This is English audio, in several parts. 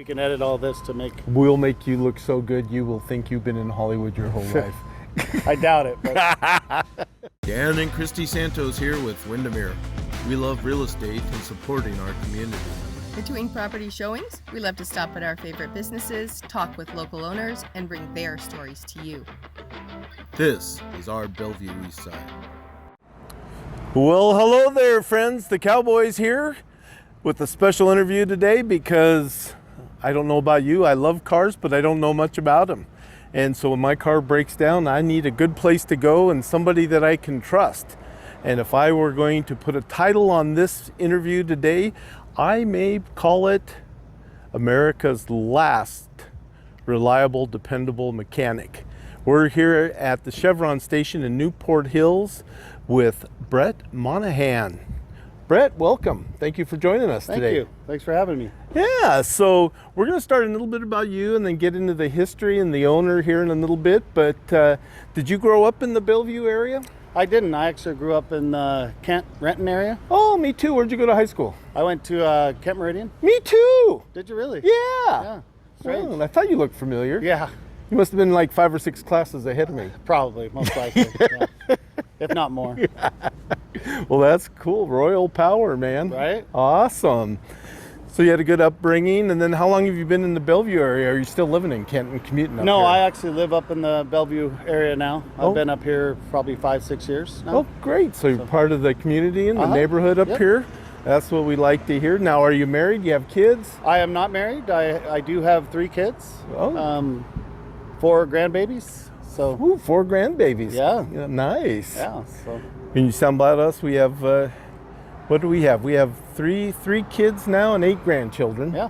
We can edit all this to make... We'll make you look so good you will think you've been in Hollywood your whole life. I doubt it. But... Dan and Christy Santos here with Windermere. We love real estate and supporting our community. Between property showings, we love to stop at our favorite businesses, talk with local owners, and bring their stories to you. This is our Bellevue East Side. Well, hello there, friends. The Cowboys here with a special interview today because I don't know about you. I love cars, but I don't know much about them. And so when my car breaks down, I need a good place to go and somebody that I can trust. And if I were going to put a title on this interview today, I may call it America's Last Reliable, Dependable Mechanic. We're here at the Chevron Station in Newport Hills with Brett Monahan. Brett, welcome. Thank you for joining us today. Thank you. Thanks for having me. Yeah, so we're going to start a little bit about you and then get into the history and the owner here in a little bit. But did you grow up in the Bellevue area? I didn't. I actually grew up in Kent, Renton area. Oh, me too. Where'd you go to high school? I went to Kent Meridian. Me too. Did you really? Yeah. Strange. Oh, I thought you looked familiar. Yeah. You must have been like 5 or 6 classes ahead of me. Probably, most likely. Yeah. If not more. Well, that's cool. Royal power, man. Right? Awesome. So you had a good upbringing, and then how long have you been in the Bellevue area? Are you still living in Kent and commuting up No, here? I actually live up in the Bellevue area now. Oh. I've been up here probably 5-6 years now. Oh, great. So you're part of the community and the neighborhood up Yep. here. That's what we like to hear. Now, are you married? You have kids? I am not married. I do have 3 kids. Oh. 4 grandbabies. So Ooh, 4 grandbabies. Yeah. Nice. yeah. So Can you sound about us? We have, what do we have? We have three kids now and 8 grandchildren. yeah.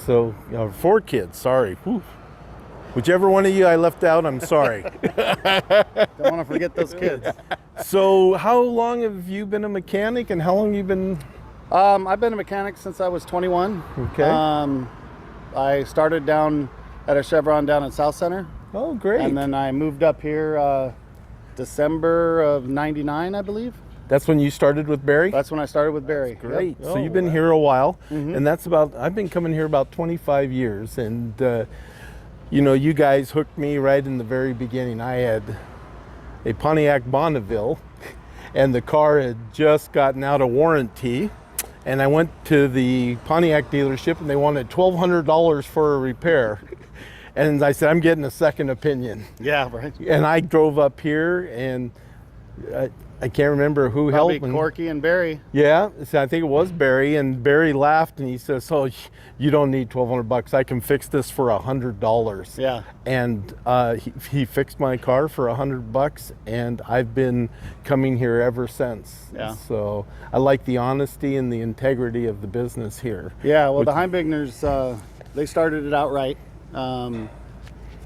So, 4 kids, sorry. Whew. Whichever one of you I left out, I'm sorry. Don't want to forget those kids. So how long have you been a mechanic and how long have you been? I've been a mechanic since I was 21. Okay. I started down at a Chevron down at South Center. Oh, great. And then I moved up here December of 99, I believe. That's when you started with Barry? That's when I started with Barry. Great. Yep. So you've been here a while, Mm-hmm. and I've been coming here about 25 years, and you guys hooked me right in the very beginning. I had a Pontiac Bonneville, and the car had just gotten out of warranty, and I went to the Pontiac dealership, and they wanted $1,200 for a repair. And I said, I'm getting a second opinion. Yeah, right. And I drove up here, and I can't remember who Probably helped me. Corky and Barry. Yeah, so I think it was Barry, and Barry laughed and he says, "Oh, you don't need $1,200. I can fix this for $100." Yeah. And he fixed my car for $100, and I've been coming here ever since. Yeah. So I like the honesty and the integrity of the business here. Yeah, well, the Heimbigners, they started it out right.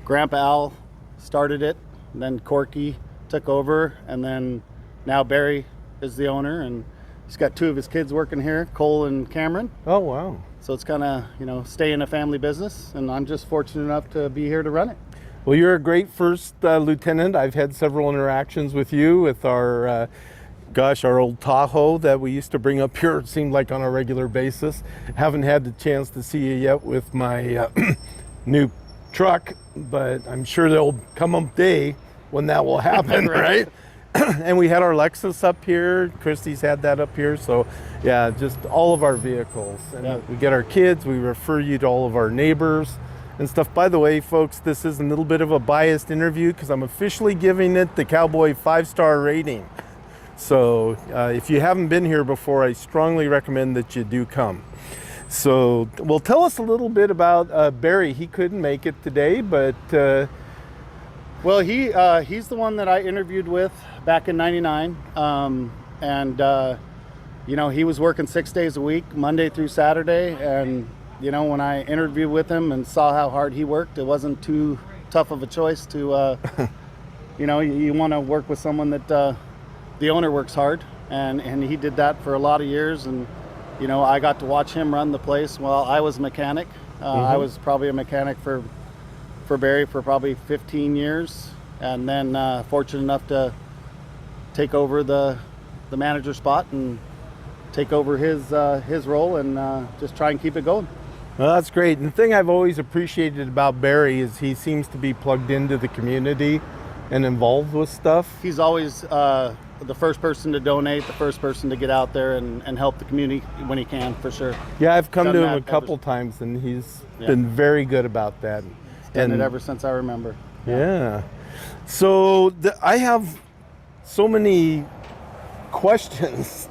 Grampa Al started it, and then Corky took over, and then now Barry is the owner, and he's got 2 of his kids working here, Cole and Cameron. Oh, wow. So it's kind of, stay in a family business, and I'm just fortunate enough to be here to run it. Well, you're a great first lieutenant. I've had several interactions with you with our old Tahoe that we used to bring up here, it seemed like on a regular basis. Haven't had the chance to see you yet with my new truck, but I'm sure there'll come a day when that will happen, right? And we had our Lexus up here. Christy's had that up here. So yeah, just all of our vehicles. And Yeah. we get our kids, we refer you to all of our neighbors and stuff. By the way, folks, this is a little bit of a biased interview because I'm officially giving it the Cowboy 5-star rating. So if you haven't been here before, I strongly recommend that you do come. So, well, tell us a little bit about Barry. He couldn't make it today, but Well, he's the one that I interviewed with back in '99, he was working 6 days a week, Monday through Saturday, and when I interviewed with him and saw how hard he worked, it wasn't too tough of a choice to, you want to work with someone that the owner works hard, and he did that for a lot of years, and I got to watch him run the place while I was a mechanic. I was probably a mechanic for Barry for probably 15 years, and then fortunate enough to take over the manager spot and take over his role and just try and keep it going. Well, that's great. And the thing I've always appreciated about Barry is he seems to be plugged into the community and involved with stuff. He's always the first person to donate, the first person to get out there and help the community when he can, for sure. Yeah, I've come Done to him that a couple times, and he's Yeah. been very good about that. Done it ever since I remember. Yeah. So I have so many questions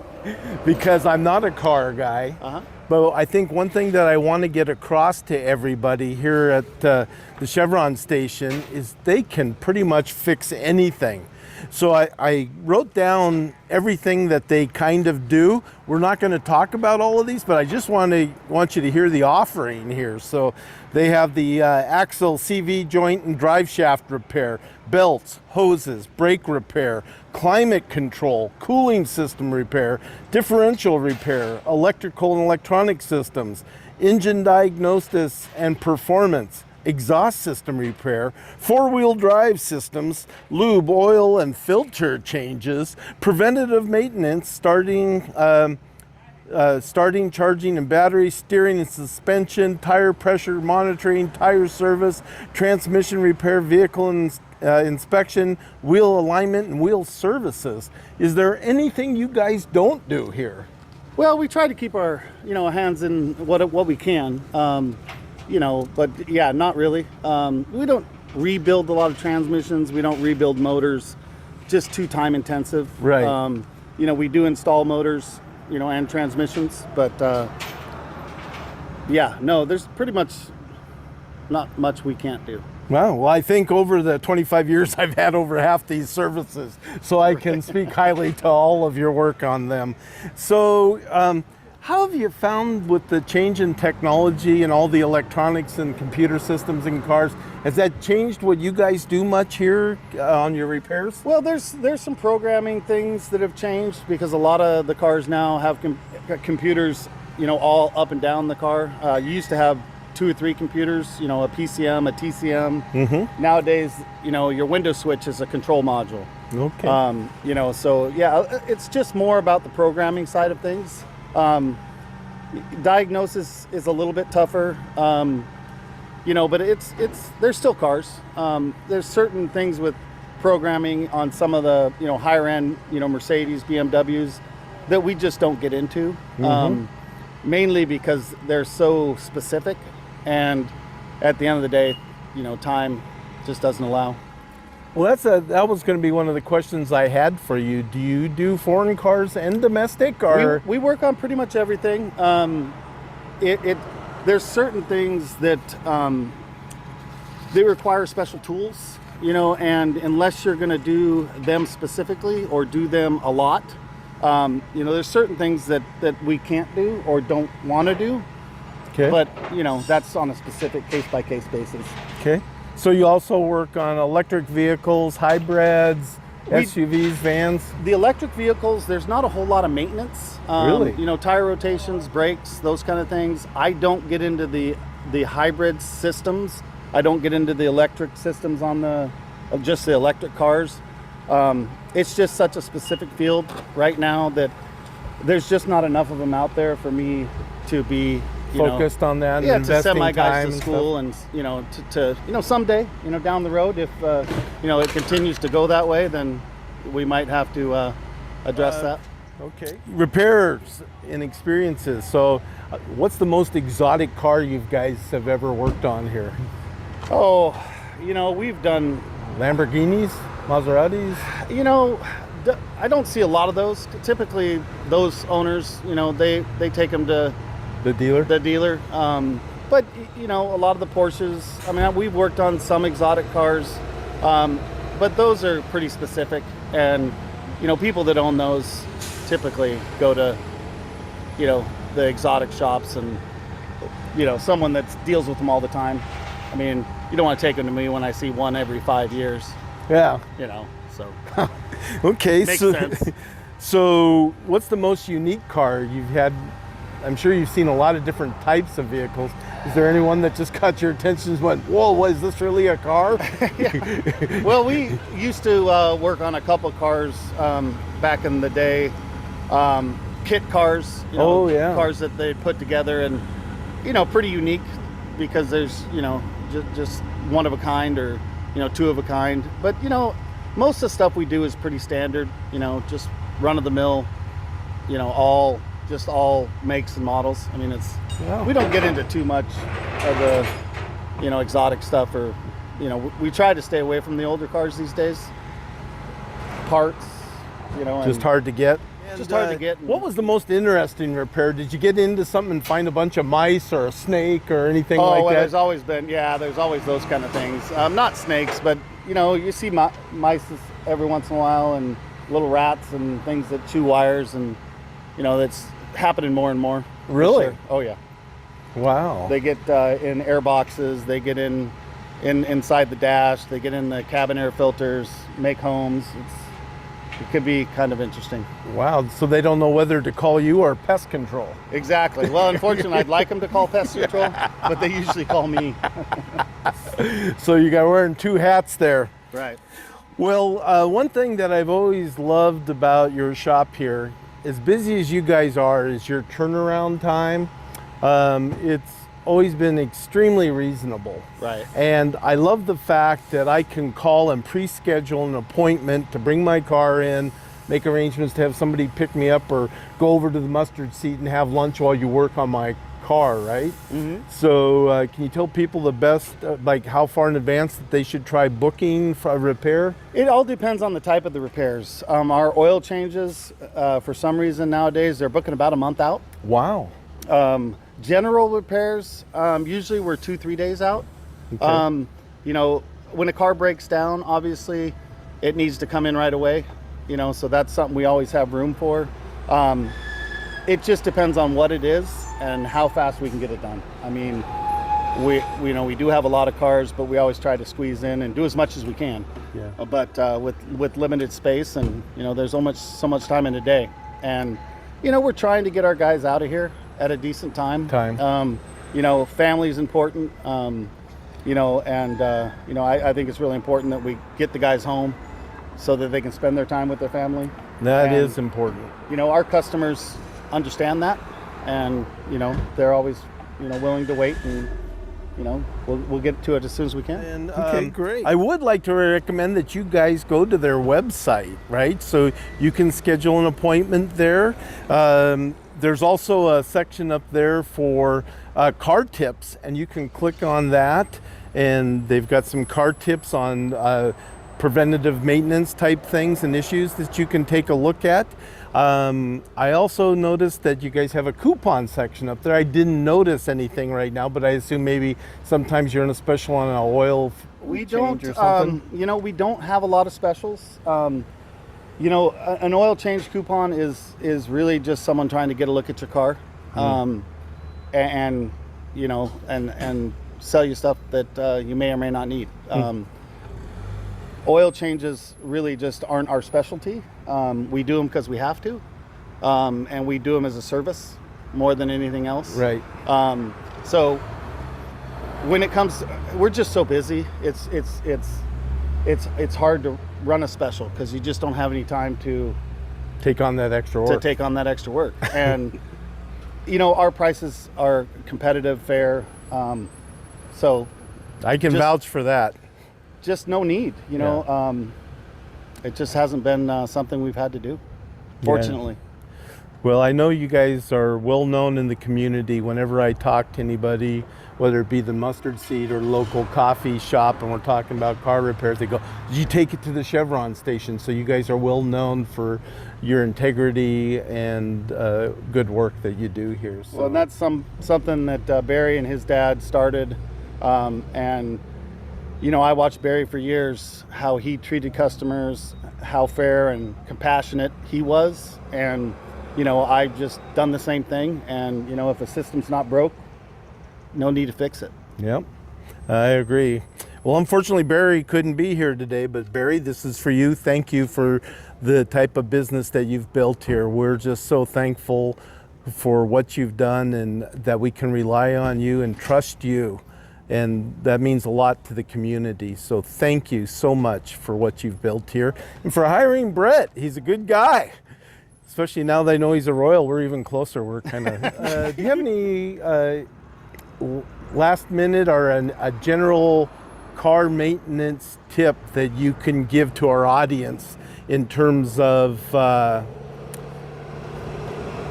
because I'm not a car guy. But I think one thing that I want to get across to everybody here at the Chevron station is they can pretty much fix anything. So I wrote down everything that they kind of do. We're not going to talk about all of these, but I just want you to hear the offering here. So they have the axle, CV joint and drive shaft repair, belts, hoses, brake repair, climate control, cooling system repair, differential repair, electrical and electronic systems, engine diagnosis and performance, exhaust system repair, four-wheel drive systems, lube, oil, and filter changes, preventative maintenance, starting, charging, and battery, steering and suspension, tire pressure monitoring, tire service, transmission repair, vehicle inspection, wheel alignment, and wheel services. Is there anything you guys don't do here? Well, we try to keep our hands in what we can. But yeah, not really. We don't rebuild a lot of transmissions. We don't rebuild motors. Just too time intensive. Right. We do install motors, and transmissions, but there's pretty much not much we can't do. Wow. Well, I think over the 25 years I've had over half these services, so I can speak highly to all of your work on them. So, how have you found with the change in technology and all the electronics and computer systems in cars, has that changed what you guys do much here on your repairs? Well, there's some programming things that have changed because a lot of the cars now have computers, all up and down the car. You used to have 2 or 3 computers, a PCM, a TCM. Mm-hmm. Nowadays, your window switch is a control module. Okay. So yeah, it's just more about the programming side of things. Diagnosis is a little bit tougher, but it's there's still cars. There's certain things with programming on some of the higher end Mercedes, BMWs that we just don't get into, mainly because they're so specific, and at the end of the day, time just doesn't allow. Well, that was going to be one of the questions I had for you. Do you do foreign cars and domestic, or we work on pretty much everything? There's certain things that they require special tools, and unless you're going to do them specifically or do them a lot, there's certain things that we can't do or don't want to do. Okay. But that's on a specific case-by-case basis. Okay. So you also work on electric vehicles, hybrids, SUVs, vans? The electric vehicles, there's not a whole lot of maintenance. Really? Tire rotations, brakes, those kind of things. I don't get into the hybrid systems. I don't get into the electric systems on just the electric cars. It's just such a specific field right now that there's just not enough of them out there for me to be focused on that. Yeah, and to send my time guys to school and to someday, down the road, if it continues to go that way, then we might have to address that. Okay. Repairs and experiences. So, what's the most exotic car you guys have ever worked on here? Oh, we've done Lamborghinis, Maseratis. I don't see a lot of those. Typically, those owners, they take them to the dealer. But a lot of the Porsches. I mean, we've worked on some exotic cars, but those are pretty specific. And people that own those typically go to the exotic shops and someone that deals with them all the time. I mean, you don't want to take them to me when I see one every 5 years. Yeah. So. Okay. Makes sense. So what's the most unique car you've had? I'm sure you've seen a lot of different types of vehicles. Is there anyone that just caught your attention and went, whoa, is this really a car? Yeah. Well, we used to work on a couple cars back in the day. Kit cars, cars that they put together, and pretty unique because there's, just one of a kind or, two of a kind. But, most of the stuff we do is pretty standard, just run of the mill, all makes and models. I mean, we don't get into too much of the, exotic stuff or, we try to stay away from the older cars these days. Parts, just hard to get. Just hard to get. What was the most interesting repair? Did you get into something and find a bunch of mice or a snake or anything like that? There's always those kind of things. Not snakes, but you see mice every once in a while, and little rats and things that chew wires, and that's happening more and more. Really? Sure. Oh yeah. Wow. They get in air boxes. They get inside the dash. They get in the cabin air filters. Make homes. It could be kind of interesting. Wow, so they don't know whether to call you or pest control. Exactly. Well, unfortunately, I'd like them to call pest control, but they usually call me. So you got wearing two hats there. Right. Well, one thing that I've always loved about your shop here, as busy as you guys are, is your turnaround time. It's always been extremely reasonable. Right. And I love the fact that I can call and pre-schedule an appointment to bring my car in, make arrangements to have somebody pick me up or go over to the mustard seat and have lunch while you work on my car, right? Mm-hmm. So can you tell people the best, like how far in advance that they should try booking for a repair? It all depends on the type of the repairs. Our oil changes, for some reason nowadays, they're booking about a month out. Wow. General repairs, usually we're 2-3 days out. Okay. When a car breaks down, obviously it needs to come in right away, so that's something we always have room for. It just depends on what it is and how fast we can get it done. I mean, we do have a lot of cars, but we always try to squeeze in and do as much as we can. Yeah. But with limited space, and there's so much time in a day, and we're trying to get our guys out of here at a decent time. Family is important. I think it's really important that we get the guys home so that they can spend their time with their family. That is important. Our customers understand that, and they're always willing to wait, and we'll get to it as soon as we can. And, okay, great. I would like to recommend that you guys go to their website, right? So you can schedule an appointment there. There's also a section up there for car tips, and you can click on that, and they've got some car tips on preventative maintenance type things and issues that you can take a look at. I also noticed that you guys have a coupon section up there. I didn't notice anything right now, but I assume maybe sometimes you're in a special on an oil change or something. We don't have a lot of specials. An oil change coupon is really just someone trying to get a look at your car, and sell you stuff that you may or may not need. Oil changes really just aren't our specialty. We do them because we have to, and we do them as a service more than anything else. Right. So when it comes, we're just so busy. It's hard to run a special because you just don't have any time to take on that extra work. And our prices are competitive, fair. So I can vouch for that. Just no need, it just hasn't been something we've had to do, fortunately. Yeah. Well, I know you guys are well known in the community. Whenever I talk to anybody, whether it be the mustard seed or local coffee shop, and we're talking about car repairs, they go, "Did you take it to the Chevron Station?" So you guys are well known for your integrity and good work that you do here. So. Well, and that's something that Barry and his dad started, and I watched Barry for years, how he treated customers, how fair and compassionate he was, and I've just done the same thing, and if a system's not broke, no need to fix it. Yep, I agree. Well, unfortunately, Barry couldn't be here today, but Barry, this is for you. Thank you for the type of business that you've built here. We're just so thankful for what you've done, and that we can rely on you and trust you. And that means a lot to the community. So thank you so much for what you've built here, and for hiring Brett. He's a good guy. Especially now that I know he's a Royal, we're even closer. We're kind of, do you have any last minute or a general car maintenance tip that you can give to our audience in terms of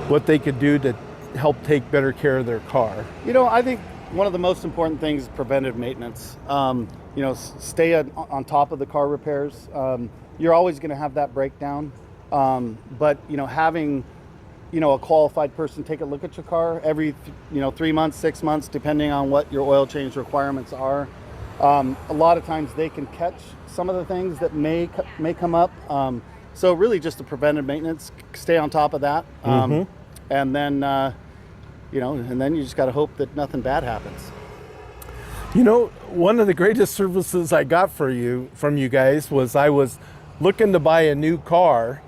what they could do to help take better care of their car? You know, I think one of the most important things is preventive maintenance. You know, stay on top of the car repairs. You're always going to have that breakdown, but you know, having a qualified person take a look at your car every 3 months, 6 months, depending on what your oil change requirements are. A lot of times they can catch some of the things that may come up. So really, just the preventive maintenance. Stay on top of that, and then and then you just got to hope that nothing bad happens. You know, one of the greatest services I got from you guys was I was looking to buy a new car,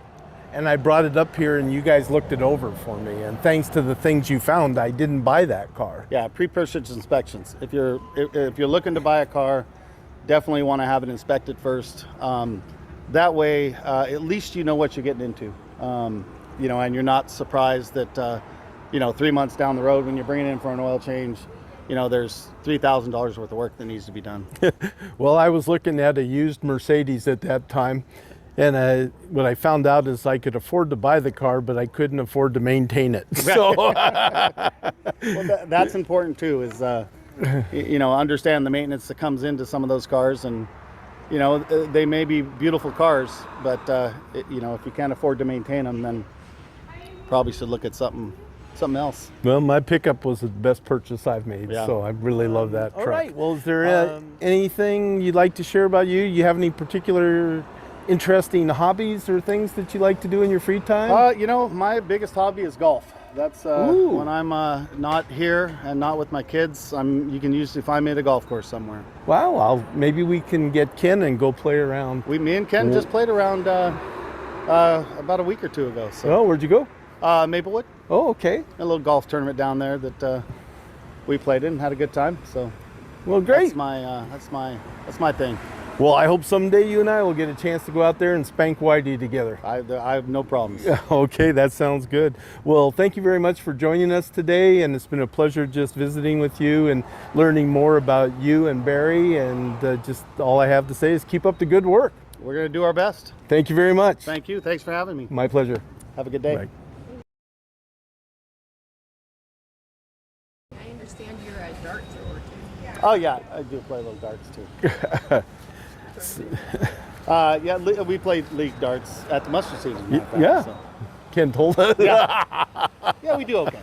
and I brought it up here, and you guys looked it over for me. And thanks to the things you found, I didn't buy that car. Yeah, pre-purchase inspections. If you're looking to buy a car, definitely want to have it inspected first. That way, at least you know what you're getting into. And you're not surprised that 3 months down the road when you're bringing it in for an oil change, there's $3,000 worth of work that needs to be done. Well, I was looking at a used Mercedes at that time, and what I found out is I could afford to buy the car, but I couldn't afford to maintain it. So, well, that's important too. Is understand the maintenance that comes into some of those cars, and they may be beautiful cars, but if you can't afford to maintain them, then probably should look at something else. Well, my pickup was the best purchase I've made, so I really love that truck. All right. Well, is there anything you'd like to share about you? You have any particular interesting hobbies or things that you like to do in your free time? My biggest hobby is golf. That's when I'm not here and not with my kids. You can usually find me at a golf course somewhere. Wow. Maybe we can get Ken and go play around. Me and Ken just played around about a week or two ago. So. Oh, where'd you go? Maplewood. Oh, okay. A little golf tournament down there that we played in, had a good time. So, well, great. That's my thing. Well, I hope someday you and I will get a chance to go out there and spank Whitey together. I have no problems. Okay, that sounds good. Well, thank you very much for joining us today, and it's been a pleasure just visiting with you and learning more about you and Barry, and just all I have to say is keep up the good work. We're going to do our best. Thank you very much. Thank you. Thanks for having me. My pleasure. Have a good day. Bye. I understand you're a dart thrower too. Oh yeah, I do play a little darts too. We played league darts at the mustard season. Yeah. Ken told us. Yeah, we do okay.